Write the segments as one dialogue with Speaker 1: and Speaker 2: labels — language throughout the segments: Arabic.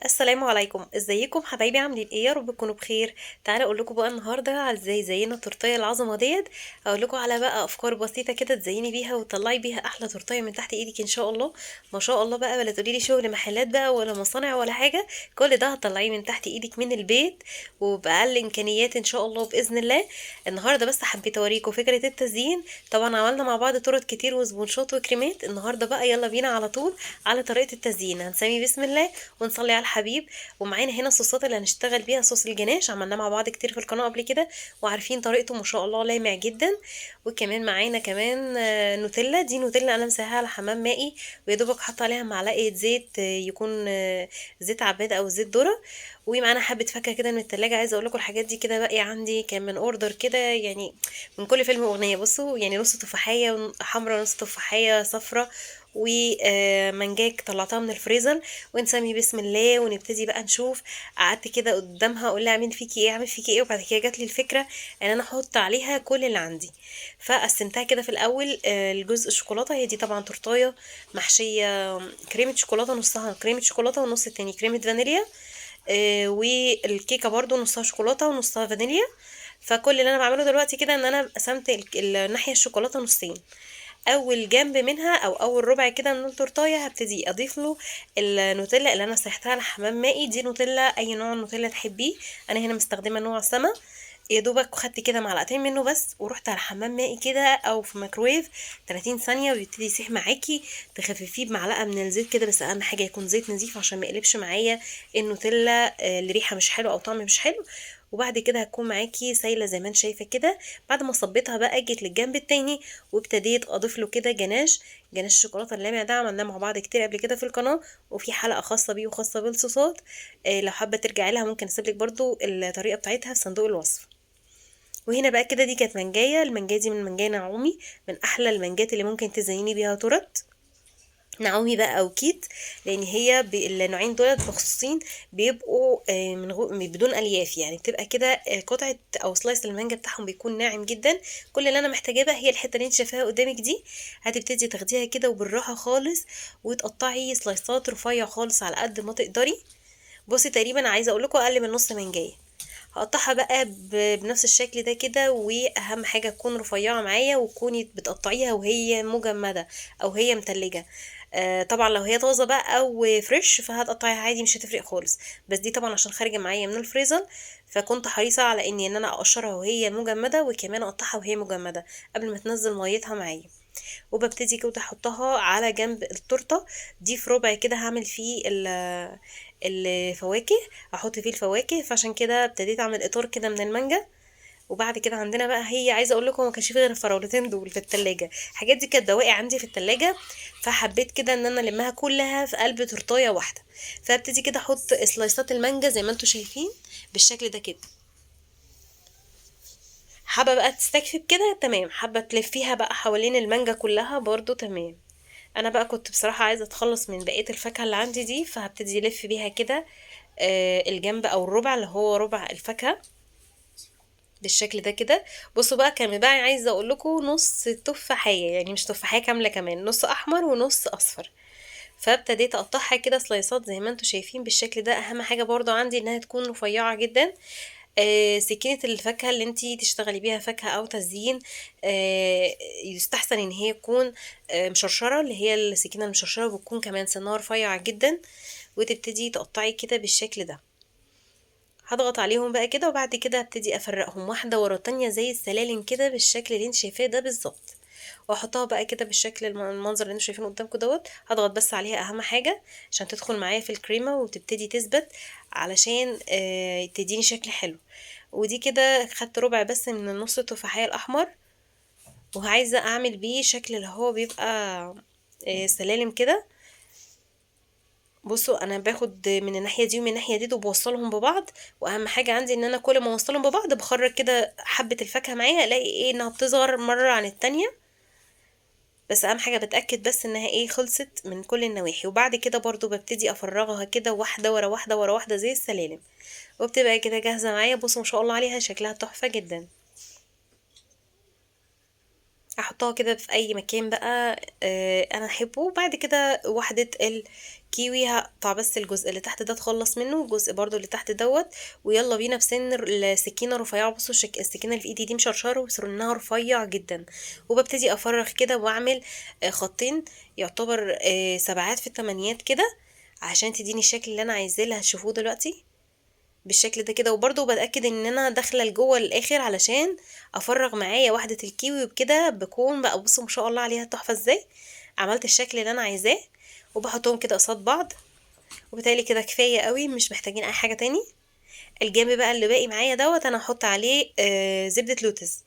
Speaker 1: السلام عليكم، ازيكم حبايبي؟ عاملين ايه؟ يا رب تكونوا بخير. تعالى اقول لكم بقى النهارده على ازاي زينا التورتيه العظمه ديت. اقول لكم على بقى افكار بسيطه كده تزيني بيها وتطلعي بيها احلى تورتيه من تحت ايدك ان شاء الله. ما شاء الله بقى، ولا تقولي لي شغل محلات بقى ولا مصانع ولا حاجه. كل ده هتطلعيه من تحت ايدك من البيت وباقل امكانيات ان شاء الله باذن الله. النهارده بس حبيت اوريكم فكره التزيين. طبعا عملنا مع بعض طرق كتير وسبونشات وكريمات. النهارده بقى يلا بينا على طول على طريقه التزيين. هنسمي بسم الله ونصلي على الحبيب. ومعانا هنا الصوصات اللي هنشتغل بيها. صوص الجناش عملناه مع بعض كتير في القناة قبل كده وعارفين طريقته، ما شاء الله لامع جدا. وكمان معانا كمان نوتيلا. دي نوتيلا انا مسيحاها على حمام مائي، ويا دوبك حاطه عليها معلقه زيت، يكون زيت عباد او زيت ذره. ومعانا حبه فاكهه كده من التلاجة. عايزه اقول لكم الحاجات دي كده باقي عندي، كان من اوردر كده يعني من كل فيلم واغنيه. بصوا يعني نص تفاحيه حمرا، نص تفاحيه صفرا، ومانجاك طلعتها من الفريزر. ونسمي بسم الله ونبتدي بقى نشوف. قعدت كده قدامها اقول لها اعمل فيكي ايه اعمل فيكي ايه، وبعد كده جات لي الفكره ان انا احط عليها كل اللي عندي. فقسمتها كده في الاول. الجزء الشوكولاته، هي دي طبعا تورتايه محشيه كريمه شوكولاته، نصها كريمه شوكولاته والنص التاني كريمه فانيليا. والكيكه برضو نصها شوكولاته ونصها فانيليا. فكل اللي انا بعمله دلوقتي كده ان انا قسمت الناحيه الشوكولاته نصين. اول جنب منها او اول ربع كده من التورتايه هبتدي اضيف له النوتيلا اللي انا سيحتها على حمام مائي. دي نوتيلا اي نوع نوتيلا تحبيه. انا هنا مستخدمه نوع سما. يا دوبك خدت كده معلقتين منه بس ورحت على حمام مائي كده او في ميكرويف 30 ثانيه ويبتدي يسيح معاكي. تخففيه بمعلقه من الزيت كده، بس اهم حاجه يكون زيت نظيف عشان ما يقلبش معايا النوتيلا اللي ريحه مش حلو او طعم مش حلو. وبعد كده هتكون معاكي سايله زي ما انت شايفه كده. بعد ما صبيتها بقى جيت للجنب التاني وابتديت اضيف له كده جناش الشوكولاته اللامع ده. عملناه مع بعض كتير قبل كده في القناه، وفي حلقه خاصه بيه وخاصه بالصوصات. لو حابه ترجعي لها ممكن اسيب لك برضو الطريقه بتاعتها في صندوق الوصف. وهنا بقى كده دي كانت منجايه. المنجايه دي من منجايه نعومي، من احلى المنجات اللي ممكن تزيني بيها تورت. نعومي بقى او كيت، لان هي النوعين دولت مخصوصين بيبقوا بدون الياف. يعني بتبقى كده قطعه او سلايس المانجا بتاعهم بيكون ناعم جدا. كل اللي انا محتاجاه بقى هي الحته اللي انت شايفاها قدامك دي. هتبتدي تاخديها كده وبالراحه خالص وتقطعي سلايسات رفيع خالص على قد ما تقدري. بصي تقريبا عايزه اقول لكم اقل من نص منجايه. هقطعها بقى بنفس الشكل ده كده. واهم حاجه تكون رفيعه معايا وتكوني بتقطعيها وهي مجمده او هي متلجه. طبعا لو هي طازه بقى او فريش فهتقطعيها عادي مش هتفرق خالص. بس دي طبعا عشان خارجه معايا من الفريزر، فكنت حريصه على اني انا اقشرها وهي مجمده وكمان اقطعها وهي مجمده قبل ما تنزل ميتها معايا. وببتدي كده احطها على جنب التورته. دي في ربع كده هعمل فيه الفواكه. احط فيه الفواكه، فعشان كده ابتديت اعمل اطار كده من المانجا. وبعد كده عندنا بقى، هي عايزه اقول لكم ما كانش فيه غير الفراولتين دول في التلاجة. الحاجات دي كانت بواقي عندي في التلاجة، فحبيت كده ان انا المها كلها في قلب تورتايه واحده. فابتدي كده احط سلايسات المانجا زي ما انتم شايفين بالشكل ده كده. حابه بقى تستكفي بكده تمام، حابه تلفيها بقى حوالين المانجا كلها برضو تمام. انا بقى كنت بصراحه عايزه اتخلص من بقيه الفاكهه اللي عندي دي، فهبتدي الف بيها كده الجنب او الربع اللي هو ربع الفاكهه بالشكل ده كده. بصوا بقى كان بقى عايزه اقول لكم نص تفاحيه، يعني مش تفاحيه كامله، كمان نص احمر ونص اصفر. فابتديت اقطعها كده سلايسات زي ما انتم شايفين بالشكل ده. اهم حاجه برضو عندي انها تكون رفيعه جدا. سكينة الفاكهة اللي انتي تشتغلي بيها فاكهة او تزيين، يستحسن ان هي تكون مشرشرة، اللي هي السكينة المشرشرة بتكون كمان سنها رفيع جدا. وتبتدي تقطعي كده بالشكل ده. هضغط عليهم بقى كده وبعد كده هبتدي افرقهم واحدة ورا التانية زي السلالم كده بالشكل اللي انت شايفاه ده بالظبط. واحطها بقى كده بالشكل المنظر اللي انتوا شايفينه قدامكم دوت. هضغط بس عليها اهم حاجة عشان تدخل معايا في الكريمة وتبتدي تثبت، علشان تديني شكل حلو. ودي كده خدت ربع بس من النص التفاحية الاحمر، وعايزة اعمل بيه شكل اللي هو بيبقى سلالم كده. بصوا انا باخد من الناحيه دي ومن الناحيه دي وبوصلهم ببعض. واهم حاجه عندي ان انا كل ما اوصلهم ببعض بخرج كده حبه الفاكهه معايا، الاقي ايه انها بتصغر مره عن التانية. بس اهم حاجه بتاكد بس انها ايه خلصت من كل النواحي. وبعد كده برضو ببتدي افرغها كده واحده ورا واحده ورا واحده زي السلالم. وبتبقى كده جاهزه معايا. بصوا ما شاء الله عليها شكلها تحفه جدا. احطها كده في اي مكان بقى انا احبه. وبعد كده وحدة كيوي هقطع بس الجزء اللي تحت ده اتخلص منه، والجزء برضو اللي تحت دوت. ويلا بينا بسن السكينه رفيعه. بصوا السكينه اللي في ايدي دي مشرشره وسنها رفيع جدا. وببتدي افرغ كده واعمل خطين يعتبر سبعات في التمانيات كده، عشان تديني الشكل اللي انا عايزاه اللي هتشوفوه دلوقتي بالشكل ده كده. وبرضه بتاكد ان انا داخله لجوه الاخر علشان افرغ معايا واحده الكيوي، وبكده بكون بقى بصوا ما شاء الله عليها تحفه ازاي. عملت الشكل اللي انا عايزاه وبحطهم كده قصاد بعض، وبالتالي كده كفايه قوي، مش محتاجين اي حاجه تاني. الجنب بقى اللي باقي معايا دوت انا هحط عليه زبده لوتس.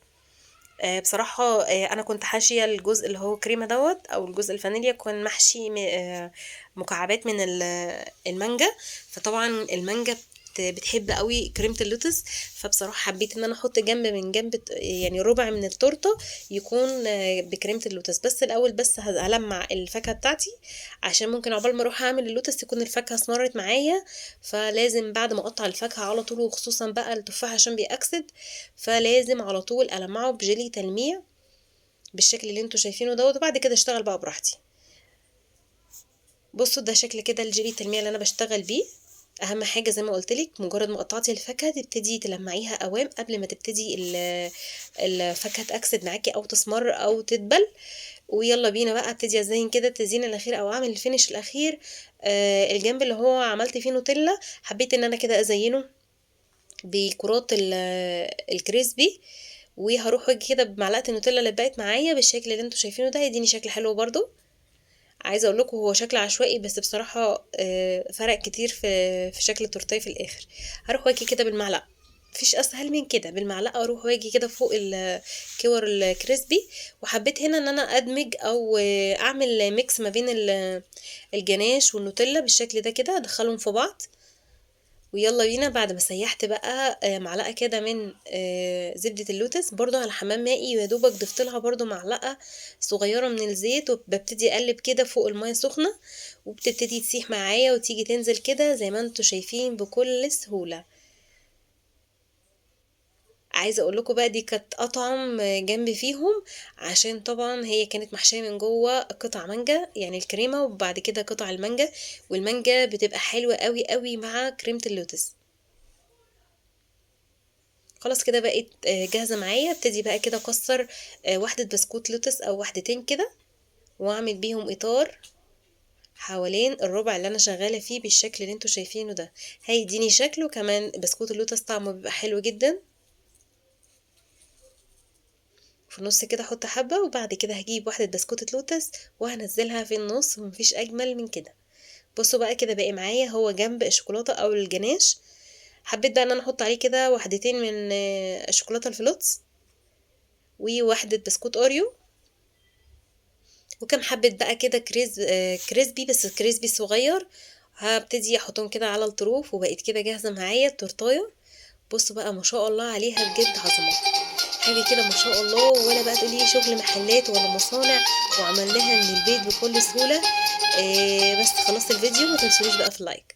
Speaker 1: بصراحه انا كنت حاشيه الجزء اللي هو كريمه دوت، او الجزء الفانيليا كان محشي مكعبات من المانجا. فطبعا المانجا بتحب قوي كريمه اللوتس. فبصراحه حبيت ان انا احط جنب من جنب يعني ربع من التورته يكون بكريمه اللوتس. بس الاول بس هلمع الفاكهه بتاعتي، عشان ممكن عقبال ما اروح اعمل اللوتس تكون الفاكهه اسمرت معايا. فلازم بعد ما اقطع الفاكهه على طول، وخصوصا بقى التفاح عشان بيأكسد، فلازم على طول المعه بجيلي تلميع بالشكل اللي انتوا شايفينه دوت، وبعد كده اشتغل بقى براحتي. بصوا ده شكل كده الجيلي التلميع اللي انا بشتغل بيه. اهم حاجه زي ما قلت لك، مجرد ما قطعتي الفاكهه تبتدي تلمعيها قوام قبل ما تبتدي الفاكهه تاكسد معاكي او تسمر او تدبل. ويلا بينا بقى ابتدي ازين كده التزيين الاخير او اعمل الفينش الاخير. الجنب اللي هو عملت فيه نوتيلا حبيت ان انا كده ازينه بكرات الكريسبي. وهروح واجي كده بمعلقه النوتيلا اللي بقت معايا بالشكل اللي انتوا شايفينه ده، هيديني شكل حلو برضو. عايزه اقول لكم هو شكل عشوائي، بس بصراحه فرق كتير في شكل التورتيه في الاخر. هروح واجي كده بالمعلقه، مفيش اسهل من كده، بالمعلقه اروح واجي كده فوق الكور الكريسبي. وحبيت هنا ان انا ادمج او اعمل ميكس ما بين الجناش والنوتيلا بالشكل ده كده، ادخلهم في بعض. ويلا بينا بعد ما سيحت بقى معلقه كده من زبده اللوتس برضو على حمام مائي، ويا دوبك ضفت لها برضو معلقه صغيره من الزيت، وببتدي اقلب كده فوق الميه سخنه، وبتبتدي تسيح معايا وتيجي تنزل كده زي ما انتوا شايفين بكل سهوله. عايزه اقول لكم بقى دي كانت اطعم جنب فيهم، عشان طبعا هي كانت محشيه من جوه قطع مانجا يعني الكريمه، وبعد كده قطع المانجا. والمانجا بتبقى حلوه قوي قوي مع كريمه اللوتس. خلاص كده بقت جاهزة معايا. ابتدي بقى كده اكسر واحدة بسكوت لوتس او واحدتين كده، واعمل بيهم اطار حوالين الربع اللي انا شغالة فيه بالشكل اللي انتوا شايفينه ده. هيديني شكله كمان بسكوت اللوتس طعمه بيبقى حلو جدا. في النص كده احط حبة، وبعد كده هجيب واحدة بسكوتة لوتس وهنزلها في النص، ومفيش اجمل من كده. بصوا بقى كده باقي معايا هو جنب الشوكولاتة او الجناش. حبيت بقى ان انا احط عليه كده واحدتين من الشوكولاتة الفلوتس، وواحدة بسكوت اوريو، وكم حبة بقى كده كريسبي، بس كريسبي صغير. هبتدي احطهم كده على الطروف، وبقيت كده جاهزة معايا التورتايه. بصوا بقى ما شاء الله عليها بجد عظمة، حاجة كده ما شاء الله. ولا بقى تقولي شغل محلات ولا مصانع، وعملناها من البيت بكل سهولة. بس خلصت الفيديو، ما تنسونيش بقى في اللايك.